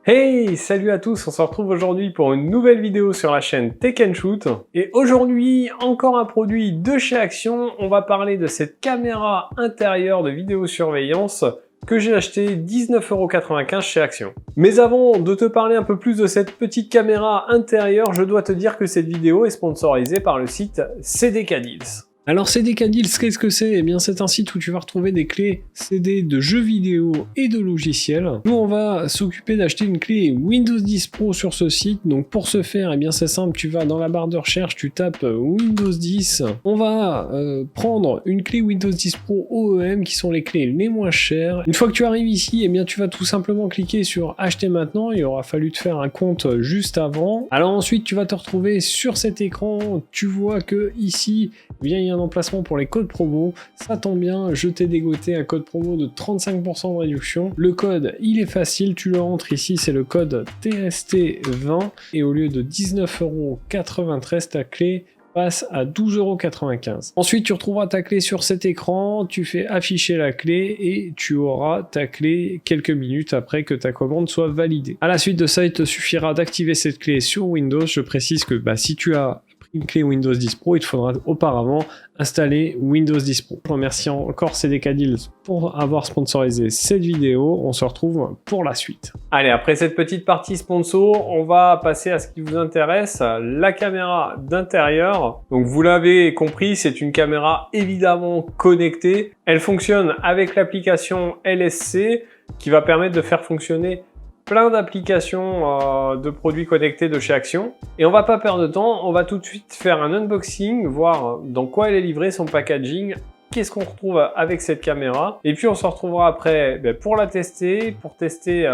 Hey, salut à tous, on se retrouve aujourd'hui pour une nouvelle vidéo sur la chaîne Tech & Shoot. Et aujourd'hui, encore un produit de chez Action, on va parler de cette caméra intérieure de vidéosurveillance que j'ai acheté 19,95 € chez Action. Mais avant de te parler un peu plus de cette petite caméra intérieure, je dois te dire que cette vidéo est sponsorisée par le site CDK Deals. Alors CDK Deals, qu'est-ce que c'est? Eh bien c'est un site où tu vas retrouver des clés CD de jeux vidéo et de logiciels. Nous on va s'occuper d'acheter une clé Windows 10 Pro sur ce site. Donc pour ce faire, eh bien c'est simple, tu vas dans la barre de recherche, tu tapes Windows 10. On va prendre une clé Windows 10 Pro OEM qui sont les clés les moins chères. Une fois que tu arrives ici, eh bien tu vas tout simplement cliquer sur acheter maintenant. Il aura fallu te faire un compte juste avant. Alors ensuite tu vas te retrouver sur cet écran. Tu vois que ici, eh bien, il y a un emplacement pour les codes promo. Ça tombe bien, je t'ai dégoté un code promo de 35% de réduction. Le code, il est facile, tu le rentres ici, c'est le code TST20 et au lieu de 19,93 €, ta clé passe à 12,95 €. Ensuite, tu retrouveras ta clé sur cet écran, tu fais afficher la clé et tu auras ta clé quelques minutes après que ta commande soit validée. À la suite de ça, il te suffira d'activer cette clé sur Windows. Je précise que si tu as une clé Windows 10 Pro, il te faudra auparavant installer Windows 10 Pro. Je remercie encore CDK Deals pour avoir sponsorisé cette vidéo. On se retrouve pour la suite. Allez, après cette petite partie sponsor, on va passer à ce qui vous intéresse, la caméra d'intérieur. Donc vous l'avez compris, c'est une caméra évidemment connectée. Elle fonctionne avec l'application LSC qui va permettre de faire fonctionner plein d'applications de produits connectés de chez Action. Et on va pas perdre de temps, on va tout de suite faire un unboxing, voir dans quoi elle est livrée, son packaging, qu'est-ce qu'on retrouve avec cette caméra. Et puis on se retrouvera après pour la tester, pour tester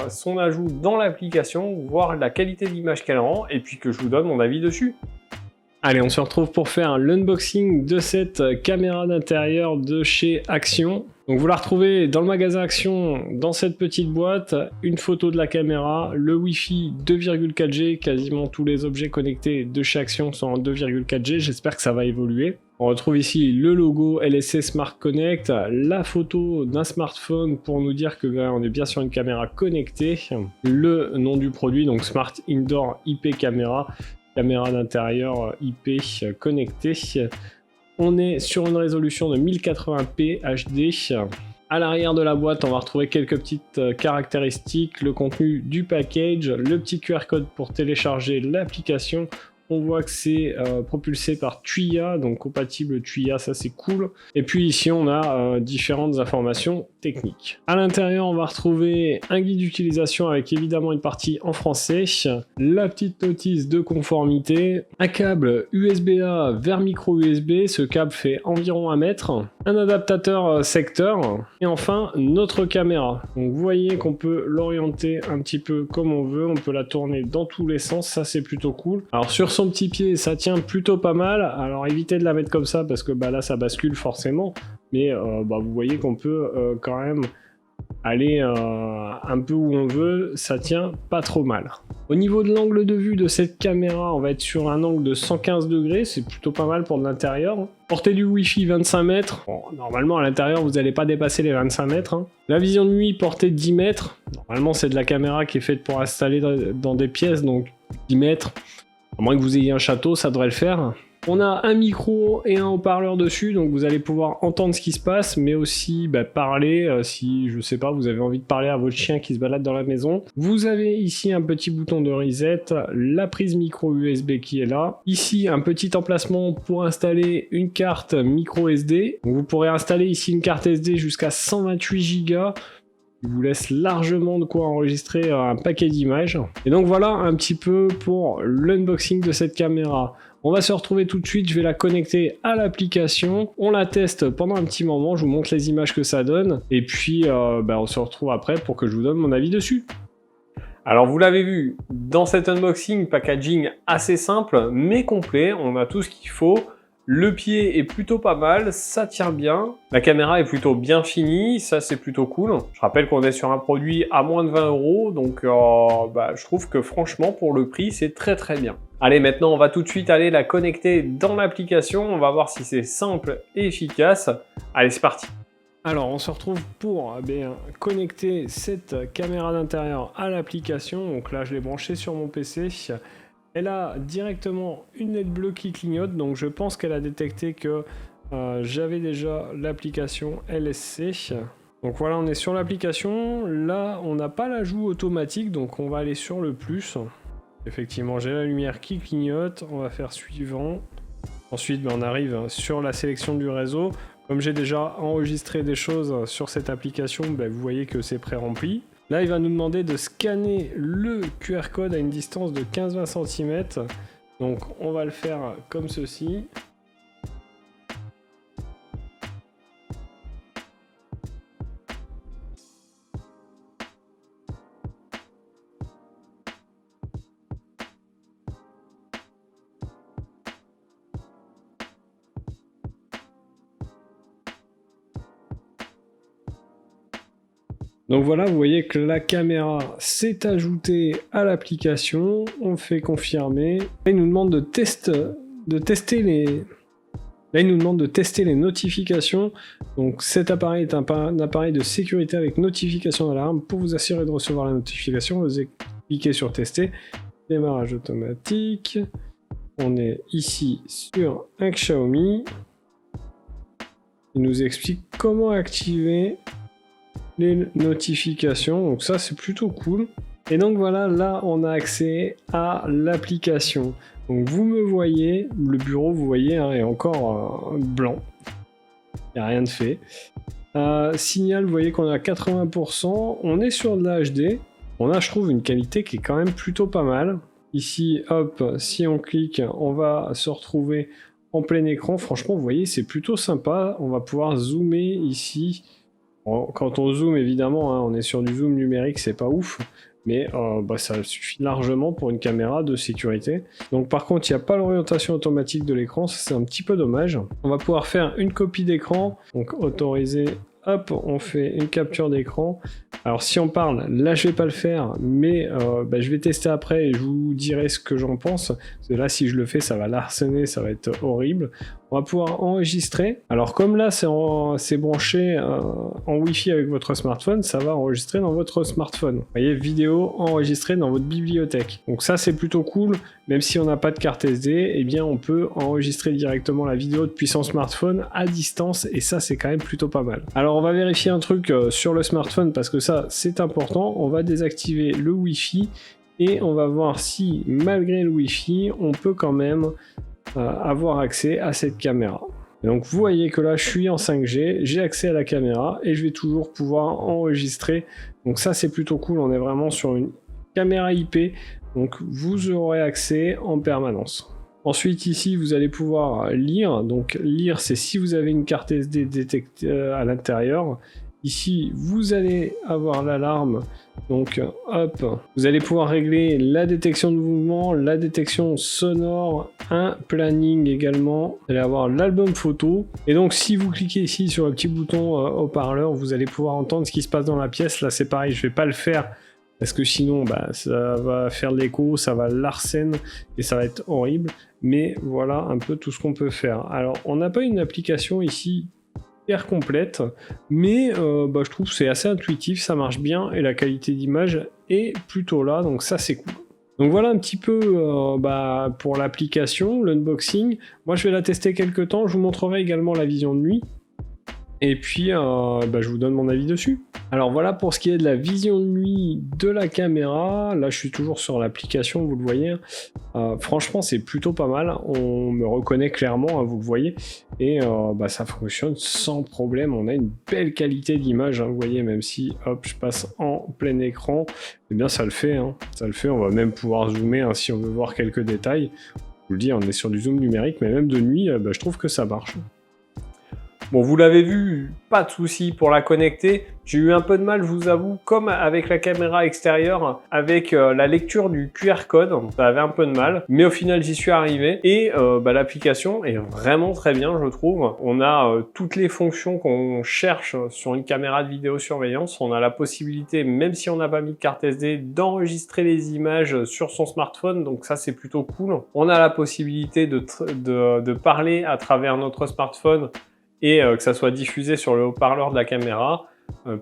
son ajout dans l'application, voir la qualité d'image qu'elle rend, et puis que je vous donne mon avis dessus. Allez, on se retrouve pour faire l'unboxing de cette caméra d'intérieur de chez Action. Donc vous la retrouvez dans le magasin Action, dans cette petite boîte, une photo de la caméra, le Wi-Fi 2,4G, quasiment tous les objets connectés de chez Action sont en 2,4G, j'espère que ça va évoluer. On retrouve ici le logo LSC Smart Connect, la photo d'un smartphone pour nous dire que on est bien sur une caméra connectée, le nom du produit, donc Smart Indoor IP Camera, caméra d'intérieur IP connectée. On est sur une résolution de 1080p HD. À l'arrière de la boîte, on va retrouver quelques petites caractéristiques, le contenu du package, le petit QR code pour télécharger l'application. On voit que c'est propulsé par Tuya, donc compatible Tuya, ça c'est cool. Et puis ici, on a différentes informations techniques. À l'intérieur, on va retrouver un guide d'utilisation avec évidemment une partie en français, la petite notice de conformité, un câble USB-A vers micro USB, ce câble fait environ 1 mètre, un adaptateur secteur, et enfin notre caméra. Donc vous voyez qu'on peut l'orienter un petit peu comme on veut, on peut la tourner dans tous les sens, ça c'est plutôt cool. Alors sur son petit pied, ça tient plutôt pas mal, alors évitez de la mettre comme ça parce que là ça bascule forcément, mais vous voyez qu'on peut quand même aller un peu où on veut, ça tient pas trop mal. Au niveau de l'angle de vue de cette caméra, on va être sur un angle de 115 degrés, c'est plutôt pas mal pour de l'intérieur. Portée du Wi-Fi 25 mètres, bon, normalement à l'intérieur vous n'allez pas dépasser les 25 mètres. Hein. La vision de nuit portée de 10 mètres, normalement c'est de la caméra qui est faite pour installer dans des pièces, donc 10 mètres. À moins que vous ayez un château, ça devrait le faire. On a un micro et un haut-parleur dessus, donc vous allez pouvoir entendre ce qui se passe, mais aussi parler si, je sais pas, vous avez envie de parler à votre chien qui se balade dans la maison. Vous avez ici un petit bouton de reset, la prise micro USB qui est là. Ici, un petit emplacement pour installer une carte micro SD. Donc, vous pourrez installer ici une carte SD jusqu'à 128 Go. Il vous laisse largement de quoi enregistrer un paquet d'images. Et donc voilà un petit peu pour l'unboxing de cette caméra. On va se retrouver tout de suite, je vais la connecter à l'application. On la teste pendant un petit moment, je vous montre les images que ça donne. Et puis on se retrouve après pour que je vous donne mon avis dessus. Alors vous l'avez vu, dans cet unboxing, packaging assez simple mais complet, on a tout ce qu'il faut. Le pied est plutôt pas mal, ça tire bien. La caméra est plutôt bien finie, ça c'est plutôt cool. Je rappelle qu'on est sur un produit à moins de 20 €, donc je trouve que franchement pour le prix c'est très très bien. Allez, maintenant on va tout de suite aller la connecter dans l'application, on va voir si c'est simple et efficace. Allez, c'est parti. Alors, on se retrouve pour connecter cette caméra d'intérieur à l'application. Donc là, je l'ai branchée sur mon PC. Elle a directement une LED bleue qui clignote. Donc, je pense qu'elle a détecté que j'avais déjà l'application LSC. Donc voilà, on est sur l'application. Là, on n'a pas l'ajout automatique. Donc, on va aller sur le plus. Effectivement, j'ai la lumière qui clignote. On va faire suivant. Ensuite, on arrive sur la sélection du réseau. Comme j'ai déjà enregistré des choses sur cette application, vous voyez que c'est pré-rempli. Là, il va nous demander de scanner le QR code à une distance de 15-20 cm. Donc, on va le faire comme ceci. Donc voilà, vous voyez que la caméra s'est ajoutée à l'application. On fait confirmer. Là, il nous demande de tester les notifications. Donc cet appareil est un appareil de sécurité avec notification d'alarme. Pour vous assurer de recevoir la notification, vous cliquez sur tester. Démarrage automatique. On est ici sur un Xiaomi. Il nous explique comment activer les notifications, donc ça c'est plutôt cool. Et donc voilà, là on a accès à l'application. Donc vous me voyez, le bureau vous voyez est encore blanc, il n'y a rien de fait. Signal, vous voyez qu'on est à 80%, on est sur de la HD, on a je trouve une qualité qui est quand même plutôt pas mal. Ici hop, si on clique, on va se retrouver en plein écran. Franchement vous voyez c'est plutôt sympa, on va pouvoir zoomer ici. Quand on zoome, évidemment, on est sur du zoom numérique, c'est pas ouf, mais ça suffit largement pour une caméra de sécurité. Donc par contre, il n'y a pas l'orientation automatique de l'écran, c'est un petit peu dommage. On va pouvoir faire une copie d'écran, donc autoriser, hop, on fait une capture d'écran. Alors si on parle, là je vais pas le faire, mais je vais tester après et je vous dirai ce que j'en pense. Parce que là, si je le fais, ça va larcener, ça va être horrible. On va pouvoir enregistrer. Alors comme là c'est branché en Wi-Fi avec votre smartphone, ça va enregistrer dans votre smartphone. Vous voyez, vidéo enregistrée dans votre bibliothèque. Donc ça c'est plutôt cool, même si on n'a pas de carte SD, eh bien on peut enregistrer directement la vidéo depuis son smartphone à distance et ça c'est quand même plutôt pas mal. Alors on va vérifier un truc sur le smartphone parce que ça c'est important. On va désactiver le Wi-Fi et on va voir si malgré le Wi-Fi on peut quand même avoir accès à cette caméra. Et donc vous voyez que là je suis en 5G, j'ai accès à la caméra et je vais toujours pouvoir enregistrer. Donc ça c'est plutôt cool, on est vraiment sur une caméra IP, donc vous aurez accès en permanence. Ensuite ici vous allez pouvoir lire, donc lire c'est si vous avez une carte SD détectée à l'intérieur. Ici, vous allez avoir l'alarme, donc hop, vous allez pouvoir régler la détection de mouvement, la détection sonore, un planning également, vous allez avoir l'album photo, et donc si vous cliquez ici sur le petit bouton haut-parleur, vous allez pouvoir entendre ce qui se passe dans la pièce. Là c'est pareil, je vais pas le faire, parce que sinon ça va faire de l'écho, ça va larcène, et ça va être horrible, mais voilà un peu tout ce qu'on peut faire. Alors on n'a pas une application ici complète, mais je trouve que c'est assez intuitif, ça marche bien et la qualité d'image est plutôt là, donc ça c'est cool. Donc voilà un petit peu pour l'application, l'unboxing. Moi je vais la tester quelques temps, je vous montrerai également la vision de nuit et puis je vous donne mon avis dessus. Alors voilà pour ce qui est de la vision de nuit de la caméra. Là je suis toujours sur l'application, vous le voyez. Franchement c'est plutôt pas mal, on me reconnaît clairement, vous le voyez. Et ça fonctionne sans problème, on a une belle qualité d'image, vous voyez, même si hop je passe en plein écran, eh bien ça le fait, ça le fait. On va même pouvoir zoomer si on veut voir quelques détails. Je vous le dis, on est sur du zoom numérique, mais même de nuit, je trouve que ça marche. Bon, vous l'avez vu, pas de souci pour la connecter. J'ai eu un peu de mal, je vous avoue, comme avec la caméra extérieure, avec la lecture du QR code. Ça avait un peu de mal, mais au final, j'y suis arrivé. Et l'application est vraiment très bien, je trouve. On a toutes les fonctions qu'on cherche sur une caméra de vidéosurveillance. On a la possibilité, même si on n'a pas mis de carte SD, d'enregistrer les images sur son smartphone. Donc ça, c'est plutôt cool. On a la possibilité de parler à travers notre smartphone et que ça soit diffusé sur le haut-parleur de la caméra.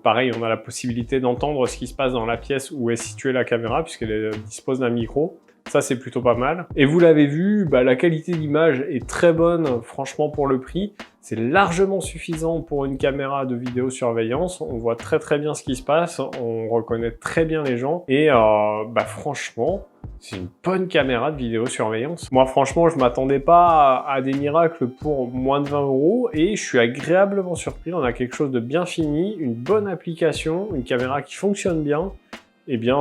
Pareil, on a la possibilité d'entendre ce qui se passe dans la pièce où est située la caméra, puisqu'elle dispose d'un micro. Ça, c'est plutôt pas mal. Et vous l'avez vu, la qualité d'image est très bonne, franchement, pour le prix. C'est largement suffisant pour une caméra de vidéosurveillance. On voit très très bien ce qui se passe, on reconnaît très bien les gens. Et franchement, c'est une bonne caméra de vidéosurveillance. Moi, franchement, je m'attendais pas à des miracles pour moins de 20 € et je suis agréablement surpris. On a quelque chose de bien fini, une bonne application, une caméra qui fonctionne bien. Eh bien,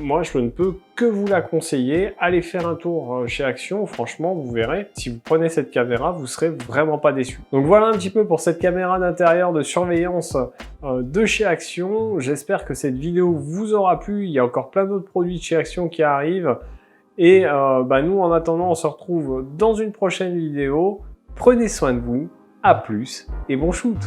moi, je ne peux que vous la conseiller. Allez faire un tour chez Action. Franchement, vous verrez, si vous prenez cette caméra, vous serez vraiment pas déçus. Donc voilà un petit peu pour cette caméra d'intérieur de surveillance de chez Action. J'espère que cette vidéo vous aura plu. Il y a encore plein d'autres produits de chez Action qui arrivent. Et nous, en attendant, on se retrouve dans une prochaine vidéo. Prenez soin de vous. À plus et bon shoot!